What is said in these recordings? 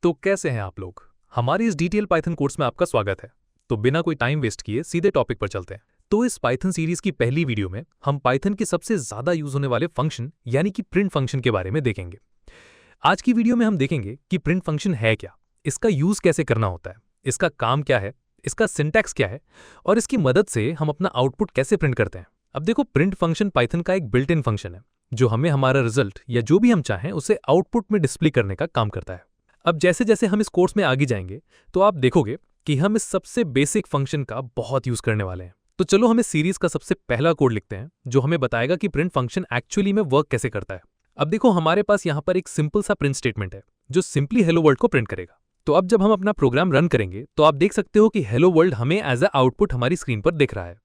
तो कैसे हैं आप लोग। हमारी इस डिटेल पाइथन कोर्स में आपका स्वागत है। तो बिना कोई टाइम वेस्ट किए सीधे टॉपिक पर चलते हैं। तो इस पाइथन सीरीज की पहली वीडियो में हम पाइथन के सबसे ज्यादा यूज होने वाले फंक्शन यानी कि प्रिंट फंक्शन के बारे में देखेंगे। आज की वीडियो में हम देखेंगे कि प्रिंट फंक्शन है क्या, इसका यूज कैसे करना होता है, इसका काम क्या है, इसका सिंटैक्स क्या है और इसकी मदद से हम अपना आउटपुट कैसे प्रिंट करते हैं। अब देखो, प्रिंट फंक्शन पाइथन का एक बिल्ट इन फंक्शन है जो हमें हमारा रिजल्ट या जो भी हम चाहें उसे आउटपुट में डिस्प्ले करने का काम करता है। अब जैसे जैसे हम इस कोर्स में आगे जाएंगे तो आप देखोगे कि हम इस सबसे बेसिक फंक्शन का बहुत यूज करने वाले हैं। तो चलो हम इस सीरीज का सबसे पहला कोड लिखते हैं जो हमें बताएगा कि प्रिंट फंक्शन एक्चुअली में वर्क कैसे करता है। अब देखो, हमारे पास यहाँ पर एक सिंपल सा प्रिंट स्टेटमेंट है जो सिंपली हेलो वर्ल्ड को प्रिंट करेगा। तो अब जब हम अपना प्रोग्राम रन करेंगे तो आप देख सकते हो कि हेलो वर्ल्ड हमें एज अ आउटपुट हमारी स्क्रीन पर दिख रहा है।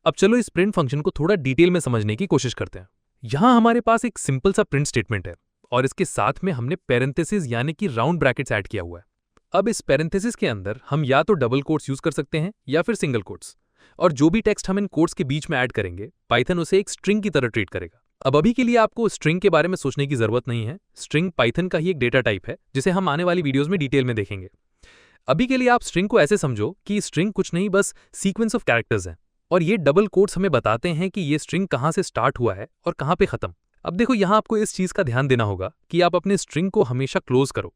अब चलो इस प्रिंट फंक्शन को थोड़ा डिटेल में समझने की कोशिश करते हैं। यहाँ हमारे पास एक सिंपल सा प्रिंट स्टेटमेंट है और इसके साथ में हमने पैरेंथेसिस यानी कि राउंड ब्रैकेट्स ऐड किया हुआ है। अब इस पैरेंथेसिस के अंदर हम या तो डबल कोट्स यूज कर सकते हैं या फिर सिंगल कोट्स, और जो भी टेक्स्ट हम इन कोट्स के बीच में ऐड करेंगे पाइथन उसे एक स्ट्रिंग की तरह ट्रीट करेगा। अब अभी के लिए आपको स्ट्रिंग के बारे में सोचने की जरूरत नहीं है। स्ट्रिंग पाइथन का ही एक डेटा टाइप है जिसे हम आने वाली वीडियोज में डिटेल में देखेंगे। अभी के लिए आप स्ट्रिंग को ऐसे समझो कि स्ट्रिंग कुछ नहीं, बस सीक्वेंस ऑफ कैरेक्टर्स हैं और ये डबल कोट्स हमें बताते हैं कि ये स्ट्रिंग कहाँ से स्टार्ट हुआ है और कहाँ पे खत्म। अब देखो, यहाँ आपको इस चीज का ध्यान देना होगा कि आप अपने स्ट्रिंग को हमेशा क्लोज करो।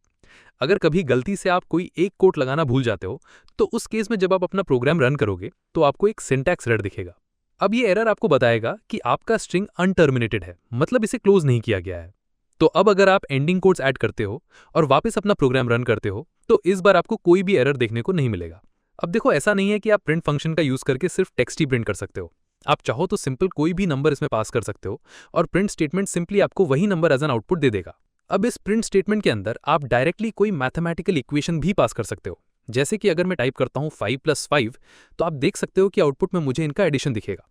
अगर कभी गलती से आप कोई एक कोट लगाना भूल जाते हो तो उस केस में जब आप अपना प्रोग्राम रन करोगे तो आपको एक सिंटैक्स एरर दिखेगा। अब ये एरर आपको बताएगा कि आपका स्ट्रिंग अनटर्मिनेटेड है, मतलब इसे क्लोज नहीं किया गया है। तो अब अगर आप एंडिंग कोट्स ऐड करते हो और वापस अपना प्रोग्राम रन करते हो तो इस बार आपको कोई भी एरर देखने को नहीं मिलेगा। अब देखो, ऐसा नहीं है कि आप प्रिंट फंक्शन का यूज करके सिर्फ टेक्स्ट ही प्रिंट कर सकते हो। आप चाहो तो सिंपल कोई भी नंबर इसमें पास कर सकते हो और प्रिंट स्टेटमेंट सिंपली आपको वही नंबर एज एन आउटपुट दे देगा। अब इस प्रिंट स्टेटमेंट के अंदर आप डायरेक्टली कोई मैथमेटिकल इक्वेशन भी पास कर सकते हो। जैसे कि अगर मैं टाइप करता हूं 5 + 5 तो आप देख सकते हो कि आउटपुट में मुझे इनका एडिशन दिखेगा।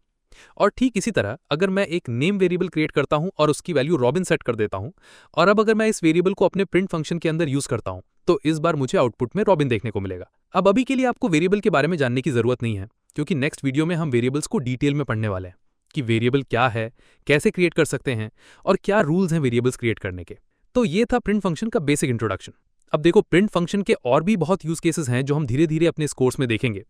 और ठीक इसी तरह अगर मैं एक नेम वेरिएबल क्रिएट करता हूं और उसकी वैल्यू रॉबिन सेट कर देता हूं, और अब अगर मैं इस वेरिएबल को अपने प्रिंट फंक्शन के अंदर यूज करता हूं तो इस बार मुझे आउटपुट में रॉबिन देखने को मिलेगा। अब अभी के लिए आपको वेरिएबल के बारे में जानने की जरूरत नहीं है क्योंकि नेक्स्ट वीडियो में हम वेरिएबल्स को डिटेल में पढ़ने वाले हैं कि वेरिएबल क्या है, कैसे क्रिएट कर सकते हैं और क्या रूल्स हैं वेरिएबल्स क्रिएट करने के। तो ये था प्रिंट फंक्शन का बेसिक इंट्रोडक्शन। अब देखो, प्रिंट फंक्शन के और भी बहुत यूज केसेस हैं जो हम धीरे धीरे अपने इस कोर्स में देखेंगे,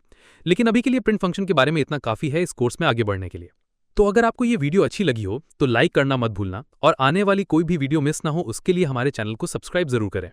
लेकिन अभी के लिए प्रिंट फंक्शन के बारे में इतना काफी है इस कोर्स में आगे बढ़ने के लिए। तो अगर आपको ये वीडियो अच्छी लगी हो तो लाइक करना मत भूलना और आने वाली कोई भी वीडियो मिस ना हो उसके लिए हमारे चैनल को सब्सक्राइब जरूर करें।